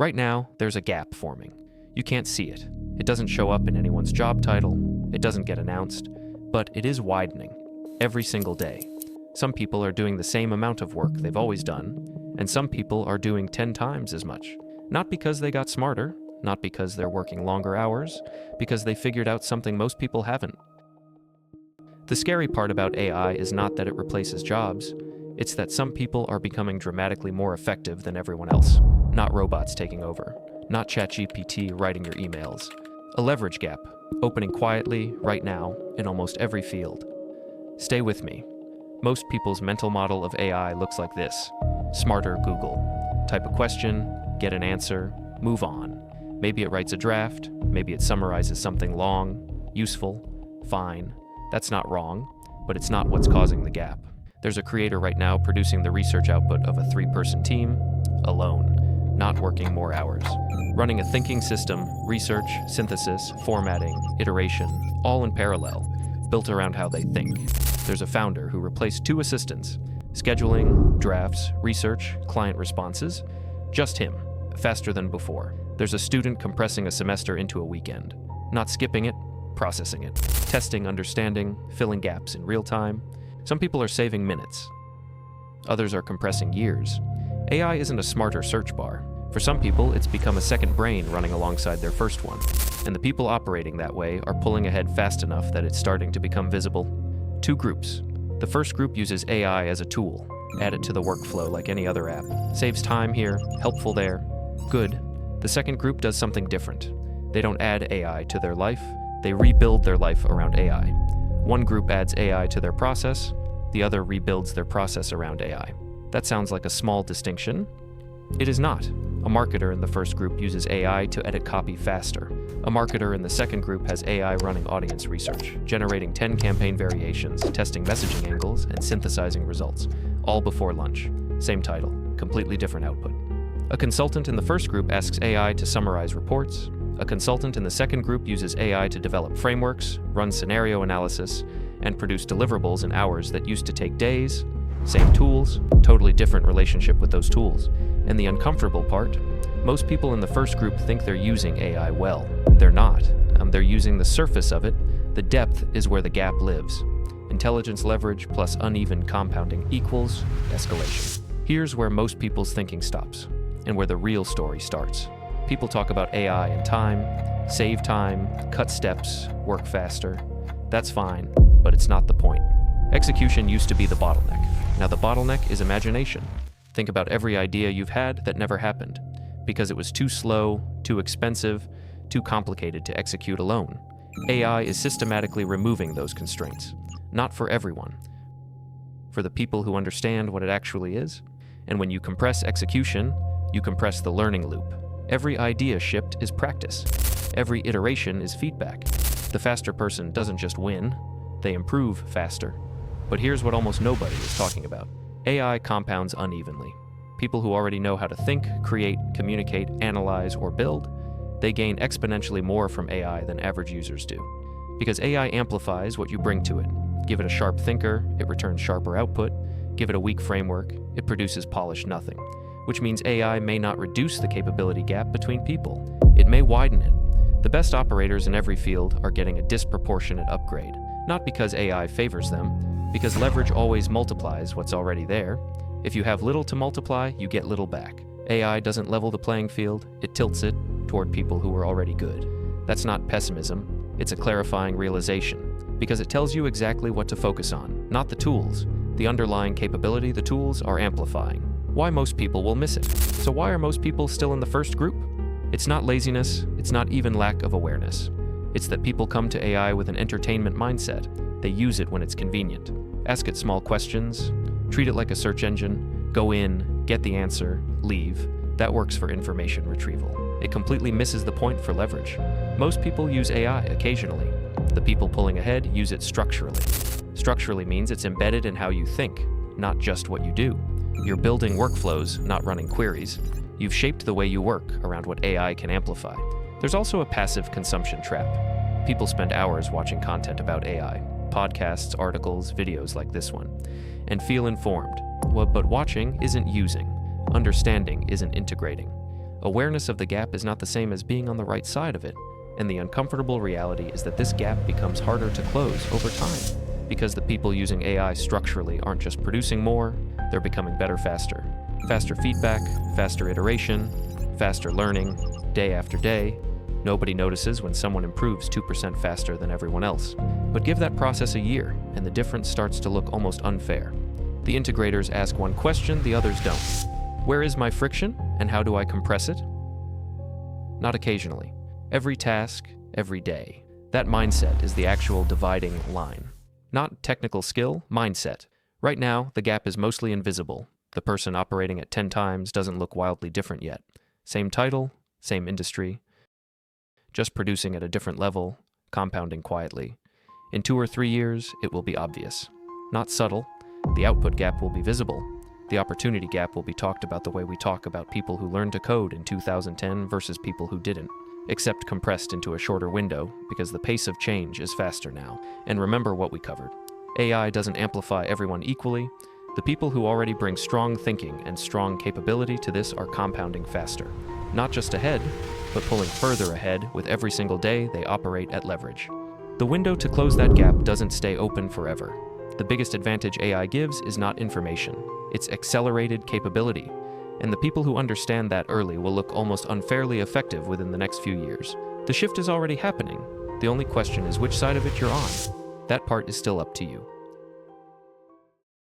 Right now, there's a gap forming. You can't see it. It doesn't show up in anyone's job title. It doesn't get announced. But it is widening. Every single day. Some people are doing the same amount of work they've always done, and some people are doing 10 times as much. Not because they got smarter, not because they're working longer hours, because they figured out something most people haven't. The scary part about AI is not that it replaces jobs, it's that some people are becoming dramatically more effective than everyone else. Not robots taking over, not ChatGPT writing your emails. A leverage gap, opening quietly, right now, in almost every field. Stay with me. Most people's mental model of AI looks like this. Smarter Google. Type a question, get an answer, move on. Maybe it writes a draft, maybe it summarizes something long, useful, fine. That's not wrong, but it's not what's causing the gap. There's a creator right now producing the research output of a 3-person team, alone, not working more hours. Running a thinking system, research, synthesis, formatting, iteration, all in parallel, built around how they think. There's a founder who replaced 2 assistants, scheduling, drafts, research, client responses, just him, faster than before. There's a student compressing a semester into a weekend, not skipping it, processing it, testing, understanding, filling gaps in real time. Some people are saving minutes. Others are compressing years. AI isn't a smarter search bar. For some people, it's become a second brain running alongside their first one. And the people operating that way are pulling ahead fast enough that it's starting to become visible. 2 groups. The first group uses AI as a tool. Add it to the workflow like any other app. Saves time here, helpful there. Good. The second group does something different. They don't add AI to their life, they rebuild their life around AI. One group adds AI to their process, the other rebuilds their process around AI. That sounds like a small distinction. It is not. A marketer in the first group uses AI to edit copy faster. A marketer in the second group has AI running audience research, generating 10 campaign variations, testing messaging angles, and synthesizing results, all before lunch. Same title, completely different output. A consultant in the first group asks AI to summarize reports. A consultant in the second group uses AI to develop frameworks, run scenario analysis, and produce deliverables in hours that used to take days. Same tools, totally different relationship with those tools. And the uncomfortable part, most people in the first group think they're using AI well. They're not. They're using the surface of it. The depth is where the gap lives. Intelligence leverage plus uneven compounding equals escalation. Here's where most people's thinking stops, and where the real story starts. People talk about AI and time, save time, cut steps, work faster. That's fine, but it's not the point. Execution used to be the bottleneck. Now the bottleneck is imagination. Think about every idea you've had that never happened, because it was too slow, too expensive, too complicated to execute alone. AI is systematically removing those constraints. Not for everyone. For the people who understand what it actually is. And when you compress execution, you compress the learning loop. Every idea shipped is practice. Every iteration is feedback. The faster person doesn't just win, they improve faster. But here's what almost nobody is talking about. AI compounds unevenly. People who already know how to think, create, communicate, analyze, or build, they gain exponentially more from AI than average users do. Because AI amplifies what you bring to it. Give it a sharp thinker, it returns sharper output. Give it a weak framework, it produces polished nothing. Which means AI may not reduce the capability gap between people. It may widen it. The best operators in every field are getting a disproportionate upgrade. Not because AI favors them, because leverage always multiplies what's already there. If you have little to multiply, you get little back. AI doesn't level the playing field, it tilts it toward people who are already good. That's not pessimism, it's a clarifying realization, because it tells you exactly what to focus on, not the tools. The underlying capability the tools are amplifying. Why most people will miss it. So why are most people still in the first group? It's not laziness, it's not even lack of awareness. It's that people come to AI with an entertainment mindset. They use it when it's convenient. Ask it small questions, treat it like a search engine, go in, get the answer, leave. That works for information retrieval. It completely misses the point for leverage. Most people use AI occasionally. The people pulling ahead use it structurally. Structurally means it's embedded in how you think, not just what you do. You're building workflows, not running queries. You've shaped the way you work around what AI can amplify. There's also a passive consumption trap. People spend hours watching content about AI, podcasts, articles, videos like this one, and feel informed. But watching isn't using. Understanding isn't integrating. Awareness of the gap is not the same as being on the right side of it, and the uncomfortable reality is that this gap becomes harder to close over time, because the people using AI structurally aren't just producing more, they're becoming better faster. Faster feedback, faster iteration, faster learning, day after day. Nobody notices when someone improves 2% faster than everyone else. But give that process a year, and the difference starts to look almost unfair. The integrators ask one question, the others don't. Where is my friction, and how do I compress it? Not occasionally. Every task, every day. That mindset is the actual dividing line. Not technical skill, mindset. Right now, the gap is mostly invisible. The person operating at 10 times doesn't look wildly different yet. Same title, same industry, just producing at a different level, compounding quietly. In 2 or 3 years, it will be obvious. Not subtle. The output gap will be visible. The opportunity gap will be talked about the way we talk about people who learned to code in 2010 versus people who didn't, except compressed into a shorter window because the pace of change is faster now. And remember what we covered. AI doesn't amplify everyone equally. The people who already bring strong thinking and strong capability to this are compounding faster. Not just ahead, but pulling further ahead with every single day they operate at leverage. The window to close that gap doesn't stay open forever. The biggest advantage AI gives is not information, it's accelerated capability. And the people who understand that early will look almost unfairly effective within the next few years. The shift is already happening. The only question is which side of it you're on. That part is still up to you.